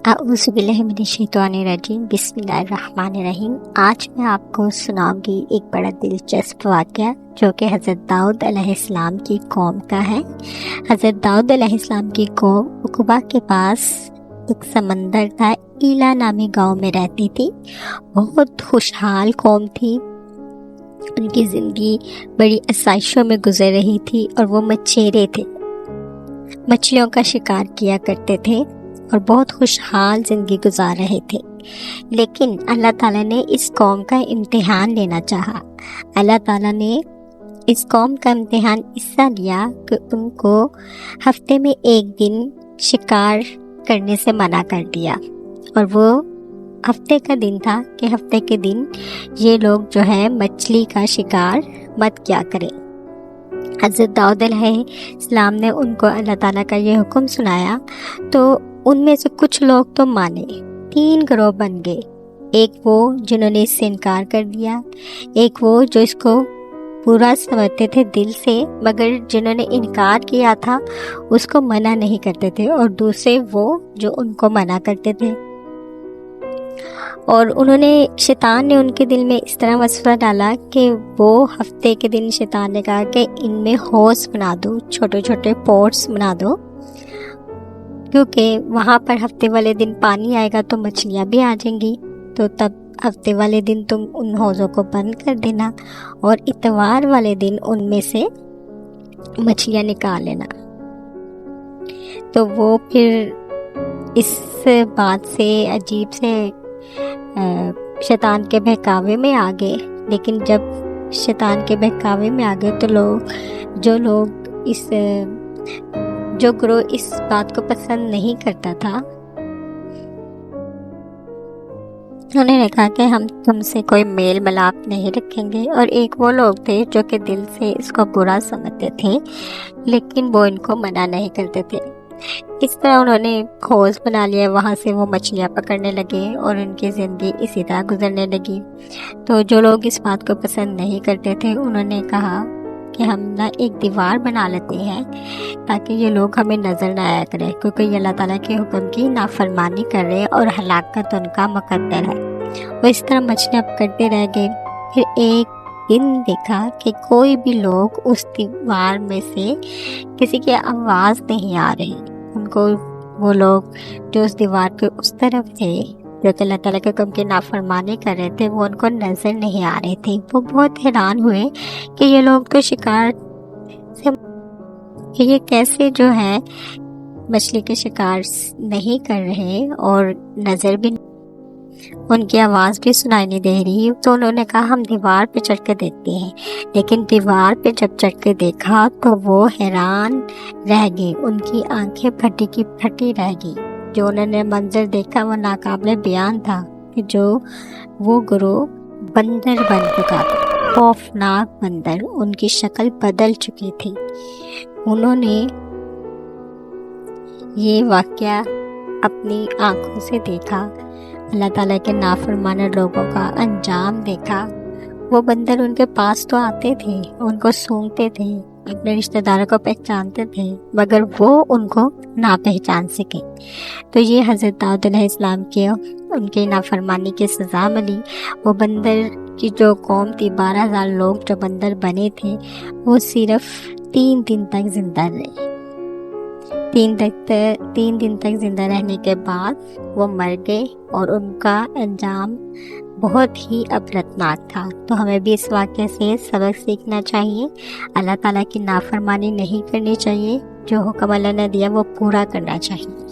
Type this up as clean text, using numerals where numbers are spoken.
اعوذ باللہ من الشیطان الرجیم، بسم اللہ الرحمن الرحیم۔ آج میں آپ کو سناؤں گی ایک بڑا دلچسپ واقعہ جو کہ حضرت داؤد علیہ السلام کی قوم کا ہے۔ حضرت داؤد علیہ السلام کی قوم عقبہ کے پاس ایک سمندر تھا، ایلا نامی گاؤں میں رہتی تھی۔ بہت خوشحال قوم تھی، ان کی زندگی بڑی آسائشوں میں گزر رہی تھی اور وہ مچھیرے تھے، مچھلیوں کا شکار کیا کرتے تھے اور بہت خوشحال زندگی گزار رہے تھے۔ لیکن اللہ تعالیٰ نے اس قوم کا امتحان لینا چاہا۔ اللہ تعالیٰ نے اس قوم کا امتحان اس طرح لیا کہ ان کو ہفتے میں ایک دن شکار کرنے سے منع کر دیا، اور وہ ہفتے کا دن تھا کہ ہفتے کے دن یہ لوگ جو ہے مچھلی کا شکار مت کیا کریں۔ حضرت داؤد علیہ السلام نے ان کو اللہ تعالیٰ کا یہ حکم سنایا تو ان میں سے کچھ لوگ تو مانے، 3 گروہ بن گئے۔ ایک وہ جنہوں نے اس سے انکار کر دیا، ایک وہ جو اس کو پورا سمجھتے تھے دل سے مگر جنہوں نے انکار کیا تھا اس کو منع نہیں کرتے تھے، اور دوسرے وہ جو ان کو منع کرتے تھے۔ اور شیطان نے ان کے دل میں اس طرح وسوسہ ڈالا کہ وہ ہفتے کے دن شیطان نے کہا کہ ان میں حوض بنا دو، چھوٹے چھوٹے پوٹس بنا دو، کیونکہ وہاں پر ہفتے والے دن پانی آئے گا تو مچھلیاں بھی آ جائیں گی، تو تب ہفتے والے دن تم ان حوضوں کو بند کر دینا اور اتوار والے دن ان میں سے مچھلیاں نکال لینا۔ تو وہ پھر اس بات سے عجیب سے شیطان کے بہکاوے میں آ گئے۔ لیکن جب شیطان کے بہکاوے میں آ گئے تو جو گروہ اس بات کو پسند نہیں کرتا تھا، انہوں نے کہا کہ ہم تم سے کوئی میل ملاپ نہیں رکھیں گے، اور ایک وہ لوگ تھے جو کہ دل سے اس کو برا سمجھتے تھے لیکن وہ ان کو منع نہیں کرتے تھے۔ اس طرح انہوں نے حوض بنا لیا، وہاں سے وہ مچھلیاں پکڑنے لگے اور ان کی زندگی اسی طرح گزرنے لگی۔ تو جو لوگ اس بات کو پسند نہیں کرتے تھے انہوں نے کہا کہ ہم ایک دیوار بنا لیتے ہیں تاکہ یہ لوگ ہمیں نظر نہ آیا کرے، کیونکہ یہ اللہ تعالیٰ کے حکم کی نافرمانی کر رہے اور ہلاکت ان کا مقدر ہے۔ وہ اس طرح مچھلیاں پکڑتے رہ گئے۔ پھر ایک دن دیکھا کہ کوئی بھی لوگ اس دیوار میں سے کسی کی آواز نہیں آ رہی، ان کو وہ لوگ جو اس دیوار کے اس طرف تھے جو کہ اللہ تعالیٰ کے حکم کی نافرمانی کر رہے تھے وہ ان کو نظر نہیں آ رہے تھے۔ وہ بہت حیران ہوئے کہ یہ لوگ تو شکار سے کہ یہ کیسے جو ہے مچھلی کے شکار نہیں کر رہے اور نظر بھی ان کی آواز بھی سنائی نہیں دے رہی۔ تو انہوں نے کہا ہم دیوار پہ چڑھ کے دیکھتے ہیں۔ لیکن دیوار پہ جب چڑھ کے دیکھا تو وہ حیران رہ گئے، ان کی آنکھیں پھٹی کی پھٹی رہ گئی۔ جو انہوں نے منظر دیکھا وہ ناقابل بیان تھا کہ جو وہ گروہ بندر بن چکا تھا، خوفناک بندر، ان کی شکل بدل چکی تھی۔ انہوں نے یہ واقعہ اپنی آنکھوں سے دیکھا، اللہ تعالیٰ کے نافرمان لوگوں کا انجام دیکھا۔ وہ بندر ان کے پاس تو آتے تھے، ان کو سونگتے تھے، اپنے رشتہ داروں کو پہچانتے تھے مگر وہ ان کو نہ پہچان سکے۔ تو یہ حضرت داؤد علیہ السلام کے ان کی نافرمانی کی سزا ملی۔ وہ بندر کی جو قوم تھی، 12,000 لوگ جو بندر بنے تھے، وہ صرف 3 دن تک زندہ رہے۔ 3 دن تک زندہ رہنے کے بعد وہ مر گئے اور ان کا انجام بہت ہی عبرتناک تھا۔ تو ہمیں بھی اس واقعے سے سبق سیکھنا چاہیے، اللہ تعالیٰ کی نافرمانی نہیں کرنی چاہیے، جو حکم اللہ نے دیا وہ پورا کرنا چاہیے۔